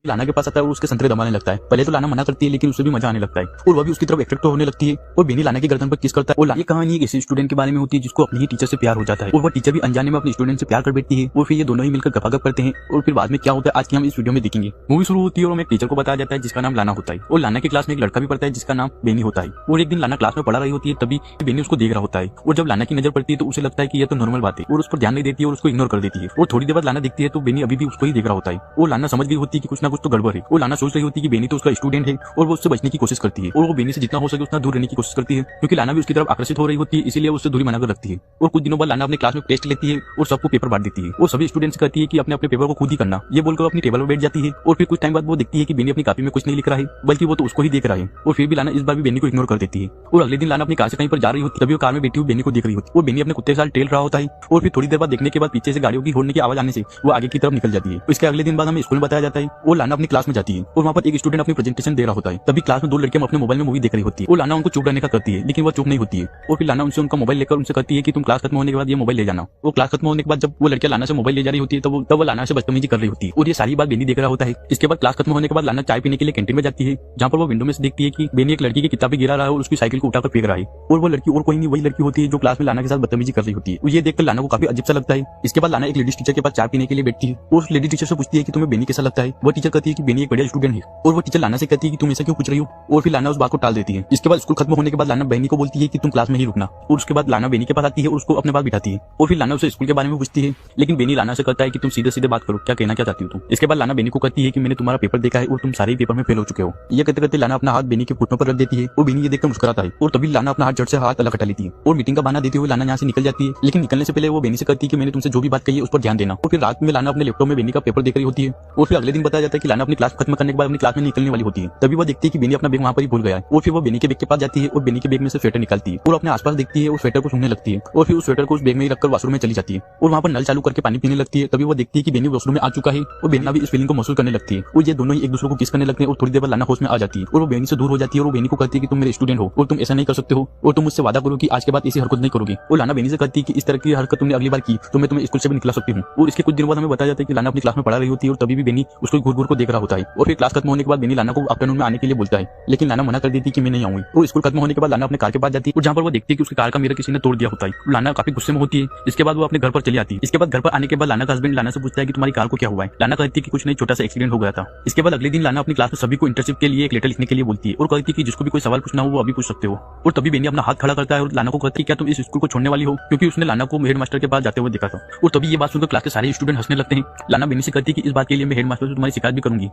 लाना के पास आता है और उसके संतरे दबाने लगता है। पहले तो लाना मना करती है लेकिन उसे भी मजा आने लगता है और वह भी उसकी तरफ अट्रैक्ट होने लगती है और बेनी लाना की गर्दन पर किस करता है। और ये कहानी एक ऐसे स्टूडेंट के बारे में होती है जिसको अपनी ही टीचर से प्यार हो जाता है और वह टीचर भी अनजाने में अपने स्टूडेंट से प्यार कर बैठती है और फिर ये दोनों ही मिलकर गपागप करते हैं और फिर बाद में क्या होता है आज की हम इस वीडियो में देखेंगे। मूवी शुरू होती है और हमें टीचर को बताया जाता है जिसका नाम लाना होता है और लाना की क्लास में एक लड़का भी पढ़ता है जिसका नाम बेनी होता है। और एक दिन लाना क्लास में पढ़ा रही होती है तभी बेनी उसको देख रहा होता है और जब लाना की नजर पड़ती है तो उसे लगता है कि यह तो नॉर्मल बात है और उस पर ध्यान नहीं देती है और उसको इग्नोर कर देती है। और थोड़ी देर बाद लाना दिखती है तो बेनी अभी भी उसको ही देख रहा होता है और लाना समझ गई होती है कि कुछ ना कुछ तो गड़बड़ है। और लाना सोच रही होती है कि बेनी तो उसका स्टूडेंट है और वो उससे बचने की कोशिश करती है और वो बेनी से जितना हो सके उतना दूर रहने की कोशिश करती है क्योंकि लाना भी उसकी तरफ आकर्षित हो रही होती है, इसीलिए उससे दूरी बनाकर रखती है। और कुछ दिनों बाद लाना अपने क्लास में टेस्ट लेती है और सबको पेपर बांट देती है और सभी स्टूडेंट्स कहती है कि अपने अपने पेपर को खुद ही करना, ये बोलकर अपनी टेबल पर बैठ जाती है। और फिर कुछ टाइम बाद वो देखती है कि बेनी अपनी कॉपी में कुछ नहीं लिख रहा है बल्कि वो तो उसको ही देख रहा है। और फिर भी लाना इस बार भी बेनी को इग्नोर कर देती है। और अगले दिन लाना अपनी कार से कहीं पर जा रही होती है तभी वो कार में बैठी हुई बेनी को देख रही होती है और बेनी अपने कुत्ते के साथ टेल रहा होता है। और फिर थोड़ी देर बाद देखने के बाद पीछे से गाड़ियों की हॉर्न की आवाज आने से वो आगे की तरफ निकल जाती है। इसके अगले दिन बाद हमें स्कूल में बताया जाता है और लाना अपनी क्लास में जाती है और वहाँ पर एक स्टूडेंट अपनी प्रेजेंटेशन दे रहा होता है। तभी क्लास में दो लड़कियां अपने मोबाइल में मूवी देख रही होती है और लाना उनको चुप रहने का करती है लेकिन वो चुप नहीं होती है। और फिर लाना उनसे उनका मोबाइल लेकर उनसे कहती है कि तुम क्लास खत्म होने के बाद ये मोबाइल ले जाना। वो क्लास खत्म होने के बाद जब वो लड़कियां लाना से मोबाइल ले जा रही होती है तब वो लाना से बदतमीजी कर रही होती है और ये सारी बात बेनी देख रहा होता है। इसके बाद क्लास खत्म होने के बाद लाना चाय पीने के लिए कैंटीन में जाती है जहाँ पर वो विंडो में से देखती है कि बेनी एक लड़की की किताबें गिरा रहा है और उसकी साइकिल को उठाकर फेंक रहा है। और वो लड़की और कोई नहीं वही लड़की होती है जो क्लास में लाना के साथ बदतमीजी कर रही होती है। ये देखकर लाना को काफी अजीब सा लगता है। इसके बाद लाना एक लेडीज टीचर के पास चाय पीने के लिए बैठती है और उस लेडीज टीचर से पूछती है कि तुम्हें बेनी कैसा लगता है। वो टीचर कहती है कि बेनी एक बढ़िया स्टूडेंट है और वो टीचर लाना से कहती है कि तुम ऐसा क्यों पूछ रही हो। और फिर लाना उस बात को टाल देती है। इसके बाद स्कूल खत्म होने के बाद लाना बेनी को बोलती है कि तुम क्लास में ही रुकना। और उसके बाद लाना बेनी के पास आती है और उसको अपने पास बिठाती है और फिर लाना उसे स्कूल के बारे में पूछती है लेकिन बेनी लाना से कहता है कि तुम सीधे सीधे बात करो, क्या कहना क्या चाहती हो तुम। इसके बाद लाना बेनी को कहती है कि मैंने तुम्हारा पेपर देखा है और तुम सारे पेपर में फेल हो चुके हो। ये कहते कहते लाना अपना हाथ बेनी के घुटनों पर रख देती है और बेनी ये देखकर मुस्कुराता है और तभी लाना अपना हाथ जड़ से हाथ अलग हटा लेती है और मीटिंग का बहाना देते हुए लाना यहाँ से निकल जाती है। लेकिन निकलने से पहले वो बेनी से कहती है कि मैंने तुमसे जो भी बात कही है उस पर ध्यान देना। और फिर रात में लाना अपने लैपटॉप में बेनी का पेपर देख रही होती है और फिर अगले दिन बताया जाता है कि लाना अपनी क्लास खत्म करने के बाद अपनी क्लास में निकलने वाली होती है। तभी वो देखती है कि बेनी अपना बैग वहाँ पर ही भूल गया है और फिर वो बेनी के बैग के पास जाती है और बेनी के बैग में से स्वेटर निकालती है और अपने आसपास देखती है और स्वेटर को सूंघने लगती है और फिर उस स्वेटर को उस बैग में ही रखकर वॉशरूम में चली जाती है और वहाँ पर नल चालू करके पानी पीने लगती है। तभी वो देखती है कि बेनी वॉशरूम में आ चुका है और बेनी भी इस फीलिंग को महसूस करने लगती है और ये दोनों ही एक दूसरे को किस करने लगते हैं। और थोड़ी देर बाद लाना होश में आ जाती है और वो बेनी से दूर हो जाती है और वो बेनी को कहती है कि तुम मेरे स्टूडेंट हो और तुम ऐसा नहीं कर सकते हो और तुम मुझसे वादा करो कि आज के बाद ऐसी हरकत नहीं करोगे। और लाना बेनी से कहती है कि इस तरह की हरकत तुमने अगली बार की तो मैं तुम्हें स्कूल से भी निकला सकती हूँ। और इसके कुछ दिनों बाद हमें बताया जाता है कि लाना अपनी क्लास में पढ़ा रही होती है और तभी भी बेनी उसको घूर घूर को देख रहा होता है। और फिर क्लास खत्म होने के बाद बेनी लाना को आफ्टरनून में आने के लिए बोलता है लेकिन लाना मना कर देती है कि मैं नहीं आऊंगी। और स्कूल खत्म होने के बाद लाना अपने कार के पास जाती है और जहाँ पर वो देखती है कि उसकी कार का मिरर किसी ने तोड़ दिया होता है। लाना काफी गुस्से में होती है। इसके बाद वो अपने घर पर चली आती है। इसके बाद घर पर आने के बाद लाना का हस्बैंड लाना से पूछता है कि तुम्हारी कार को क्या हुआ है। लाना कहती है कि कुछ नहीं, छोटा सा एक्सीडेंट हो गया था। इसके बाद अगले दिन लाना अपनी क्लास में सभी को इंटर्नशिप के लिए एक लेटर लिखने के लिए बोलती है और कहती है कि जिसको भी कोई सवाल पूछना हो वो अभी पूछ सकते हो। और तभी बेनी अपना हाथ खड़ा करता है और लाना को कहती है क्या तुम इस स्कूल को छोड़ने वाली हो, क्योंकि उसने लाना को हेडमास्टर के पास जाते हुए देखा था। और तभी ये बात सुनकर क्लास के सारे स्टूडेंट हंसने लगते हैं। लाना बेनी से कहती है कि इस बात के लिए मैं हेडमास्टर से तुम्हारी शिकायत भी करूंगी।